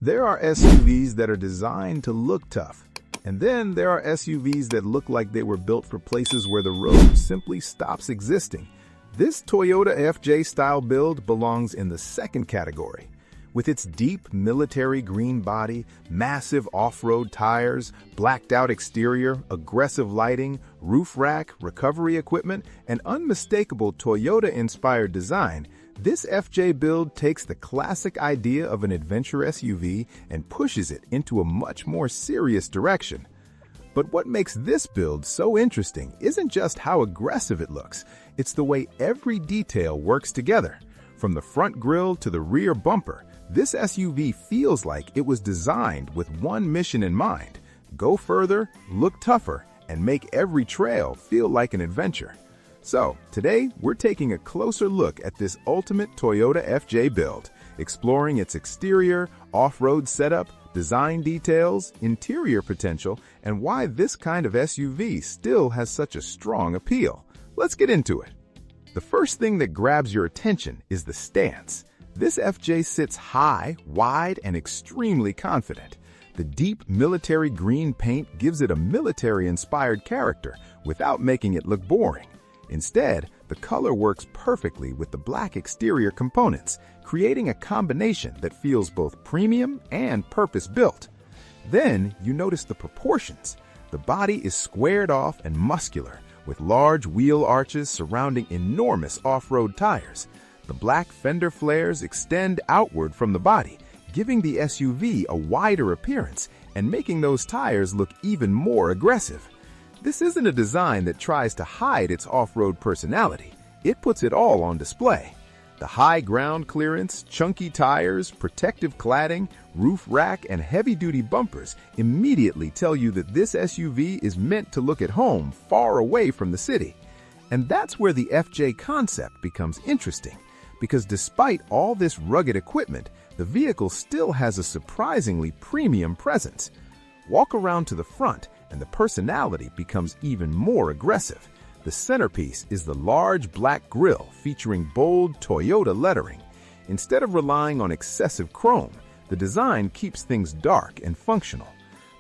There are SUVs that are designed to look tough, and then there are SUVs that look like they were built for places where the road simply stops existing. This Toyota FJ-style build belongs in the second category. With its deep military green body, massive off-road tires, blacked-out exterior, aggressive lighting, roof rack, recovery equipment, and unmistakable Toyota-inspired design, this FJ build takes the classic idea of an adventure SUV and pushes it into a much more serious direction. But what makes this build so interesting isn't just how aggressive it looks, it's the way every detail works together. From the front grille to the rear bumper, this SUV feels like it was designed with one mission in mind: go further, look tougher, and make every trail feel like an adventure. So, today, we're taking a closer look at this ultimate Toyota FJ build, exploring its exterior, off-road setup, design details, interior potential, and why this kind of SUV still has such a strong appeal. Let's get into it. The first thing that grabs your attention is the stance. This FJ sits high, wide, and extremely confident. The deep military green paint gives it a military-inspired character without making it look boring. Instead, the color works perfectly with the black exterior components, creating a combination that feels both premium and purpose-built. Then, you notice the proportions. The body is squared off and muscular, with large wheel arches surrounding enormous off-road tires. The black fender flares extend outward from the body, giving the SUV a wider appearance and making those tires look even more aggressive. This isn't a design that tries to hide its off-road personality. It puts it all on display. The high ground clearance, chunky tires, protective cladding, roof rack, and heavy-duty bumpers immediately tell you that this SUV is meant to look at home, far away from the city. And that's where the FJ concept becomes interesting, because despite all this rugged equipment, the vehicle still has a surprisingly premium presence. Walk around to the front, and the personality becomes even more aggressive. The centerpiece is the large black grille featuring bold Toyota lettering. Instead of relying on excessive chrome, the design keeps things dark and functional.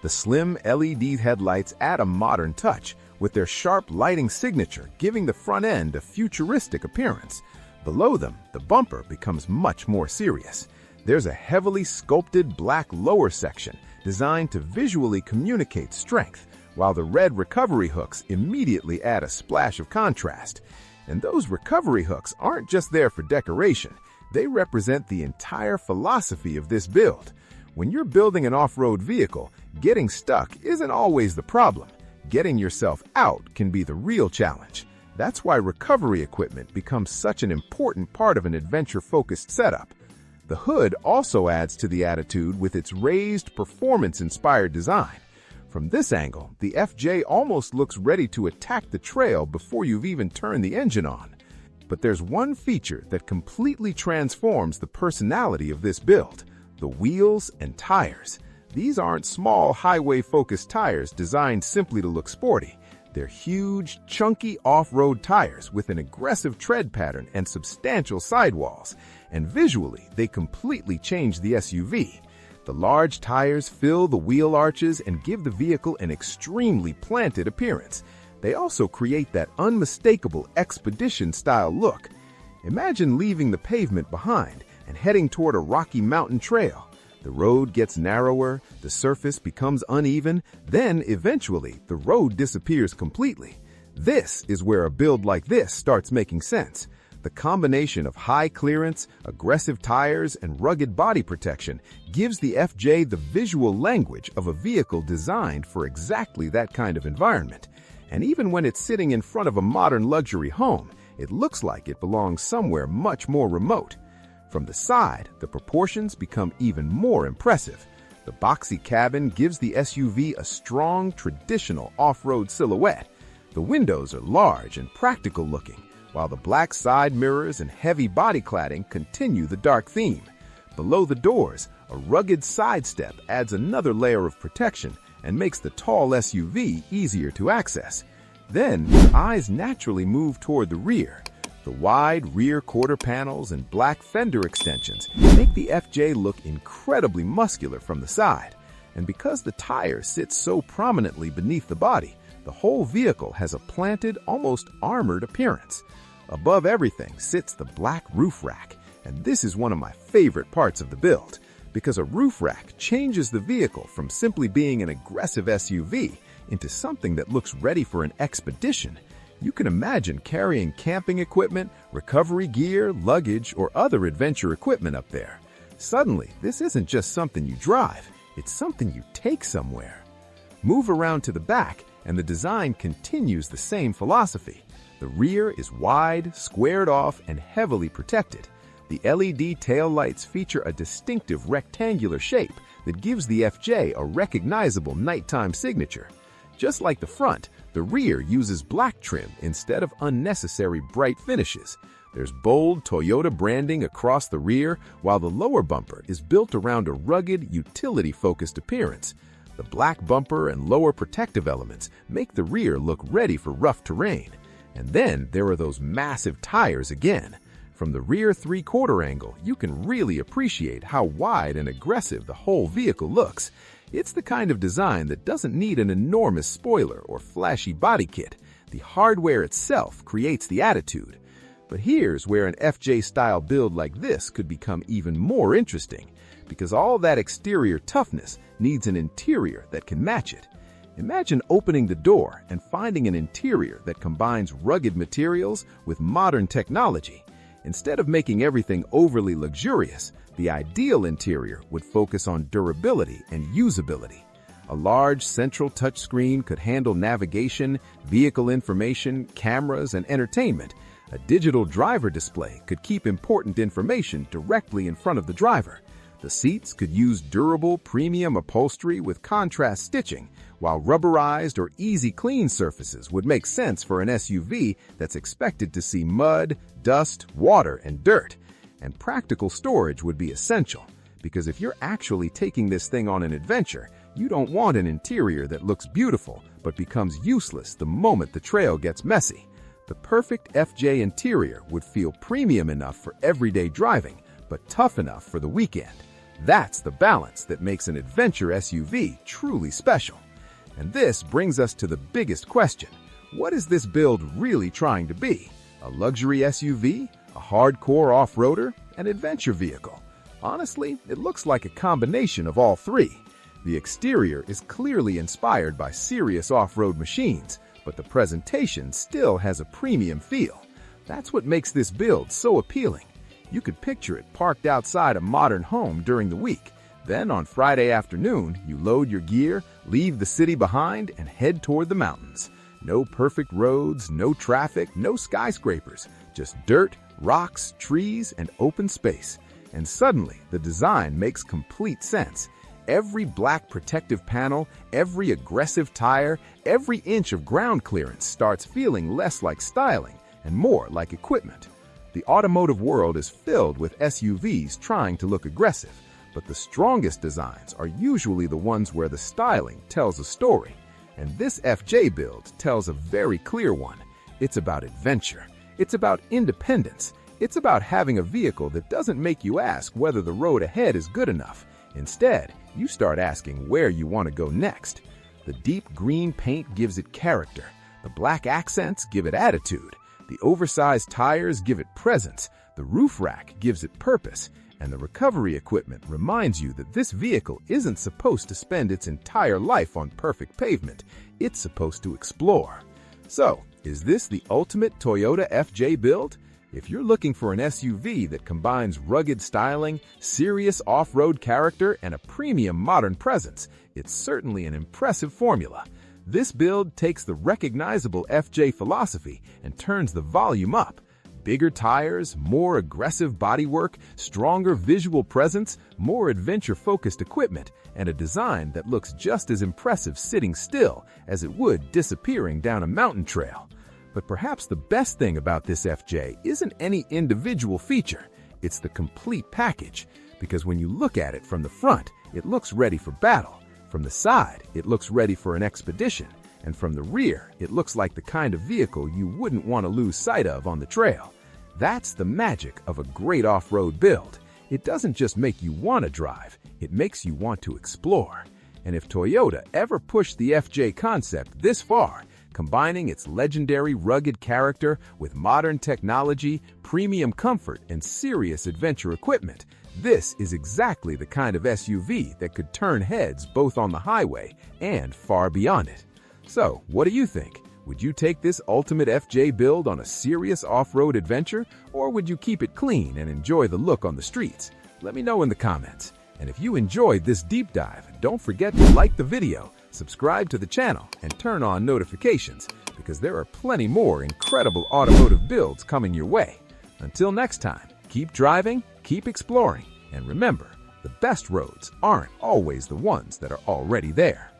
The slim LED headlights add a modern touch, with their sharp lighting signature giving the front end a futuristic appearance. Below them, the bumper becomes much more serious. There's a heavily sculpted black lower section designed to visually communicate strength, while the red recovery hooks immediately add a splash of contrast. And those recovery hooks aren't just there for decoration, they represent the entire philosophy of this build. When you're building an off-road vehicle, getting stuck isn't always the problem. Getting yourself out can be the real challenge. That's why recovery equipment becomes such an important part of an adventure-focused setup. The hood also adds to the attitude with its raised, performance-inspired design. From this angle, the FJ almost looks ready to attack the trail before you've even turned the engine on. But there's one feature that completely transforms the personality of this build: the wheels and tires. These aren't small, highway-focused tires designed simply to look sporty. They're huge, chunky off-road tires with an aggressive tread pattern and substantial sidewalls. And visually, they completely change the SUV. The large tires fill the wheel arches and give the vehicle an extremely planted appearance. They also create that unmistakable expedition-style look. Imagine leaving the pavement behind and heading toward a rocky mountain trail. The road gets narrower, the surface becomes uneven, then eventually the road disappears completely. This is where a build like this starts making sense. The combination of high clearance, aggressive tires, and rugged body protection gives the FJ the visual language of a vehicle designed for exactly that kind of environment. And even when it's sitting in front of a modern luxury home, it looks like it belongs somewhere much more remote. From the side, the proportions become even more impressive. The boxy cabin gives the SUV a strong, traditional off-road silhouette. The windows are large and practical looking, while the black side mirrors and heavy body cladding continue the dark theme. Below the doors, a rugged side step adds another layer of protection and makes the tall SUV easier to access. Then, your eyes naturally move toward the rear. The The wide rear quarter panels and black fender extensions make the FJ look incredibly muscular from the side. And because the tire sits so prominently beneath the body, the whole vehicle has a planted, almost armored appearance. Above everything sits the black roof rack, and this is one of my favorite parts of the build, because a roof rack changes the vehicle from simply being an aggressive SUV into something that looks ready for an expedition. You can imagine carrying camping equipment, recovery gear, luggage, or other adventure equipment up there. Suddenly, this isn't just something you drive, it's something you take somewhere. Move around to the back, and the design continues the same philosophy. The rear is wide, squared off, and heavily protected. The LED taillights feature a distinctive rectangular shape that gives the FJ a recognizable nighttime signature. Just like the front, the rear uses black trim instead of unnecessary bright finishes. There's bold Toyota branding across the rear, while the lower bumper is built around a rugged, utility-focused appearance. The black bumper and lower protective elements make the rear look ready for rough terrain. And then there are those massive tires again. From the rear three-quarter angle, you can really appreciate how wide and aggressive the whole vehicle looks. It's the kind of design that doesn't need an enormous spoiler or flashy body kit. The hardware itself creates the attitude. But here's where an FJ-style build like this could become even more interesting, because all that exterior toughness needs an interior that can match it. Imagine opening the door and finding an interior that combines rugged materials with modern technology. Instead of making everything overly luxurious, the ideal interior would focus on durability and usability. A large central touchscreen could handle navigation, vehicle information, cameras, and entertainment. A digital driver display could keep important information directly in front of the driver. The seats could use durable, premium upholstery with contrast stitching, while rubberized or easy clean surfaces would make sense for an SUV that's expected to see mud, dust, water, and dirt. And practical storage would be essential, because if you're actually taking this thing on an adventure, you don't want an interior that looks beautiful but becomes useless the moment the trail gets messy. The perfect FJ interior would feel premium enough for everyday driving, but tough enough for the weekend. That's the balance that makes an adventure SUV truly special. And this brings us to the biggest question. What is this build really trying to be? A luxury SUV? A hardcore off-roader? An adventure vehicle? Honestly, it looks like a combination of all three. The exterior is clearly inspired by serious off-road machines, but the presentation still has a premium feel. That's what makes this build so appealing. You could picture it parked outside a modern home during the week. Then on Friday afternoon, you load your gear, leave the city behind, and head toward the mountains. No perfect roads, no traffic, no skyscrapers, just dirt, rocks, trees, and open space. And suddenly, the design makes complete sense. Every black protective panel, every aggressive tire, every inch of ground clearance starts feeling less like styling and more like equipment. The automotive world is filled with SUVs trying to look aggressive, but the strongest designs are usually the ones where the styling tells a story. And this FJ build tells a very clear one. It's about adventure. It's about independence. It's about having a vehicle that doesn't make you ask whether the road ahead is good enough. Instead, you start asking where you want to go next. The deep green paint gives it character. The black accents give it attitude. The oversized tires give it presence. The roof rack gives it purpose. And the recovery equipment reminds you that this vehicle isn't supposed to spend its entire life on perfect pavement. It's supposed to explore. So, is this the ultimate Toyota FJ build? If you're looking for an SUV that combines rugged styling, serious off-road character, and a premium modern presence, it's certainly an impressive formula. This build takes the recognizable FJ philosophy and turns the volume up. Bigger tires, more aggressive bodywork, stronger visual presence, more adventure-focused equipment, and a design that looks just as impressive sitting still as it would disappearing down a mountain trail. But perhaps the best thing about this FJ isn't any individual feature, it's the complete package. Because when you look at it from the front, it looks ready for battle. From the side, it looks ready for an expedition. And from the rear, it looks like the kind of vehicle you wouldn't want to lose sight of on the trail. That's the magic of a great off-road build. It doesn't just make you want to drive, it makes you want to explore. And if Toyota ever pushed the FJ concept this far, combining its legendary rugged character with modern technology, premium comfort, and serious adventure equipment, this is exactly the kind of SUV that could turn heads both on the highway and far beyond it. So, what do you think? Would you take this ultimate FJ build on a serious off-road adventure, or would you keep it clean and enjoy the look on the streets? Let me know in the comments. And if you enjoyed this deep dive, don't forget to like the video, subscribe to the channel, and turn on notifications, because there are plenty more incredible automotive builds coming your way. Until next time, keep driving, keep exploring, and remember, the best roads aren't always the ones that are already there.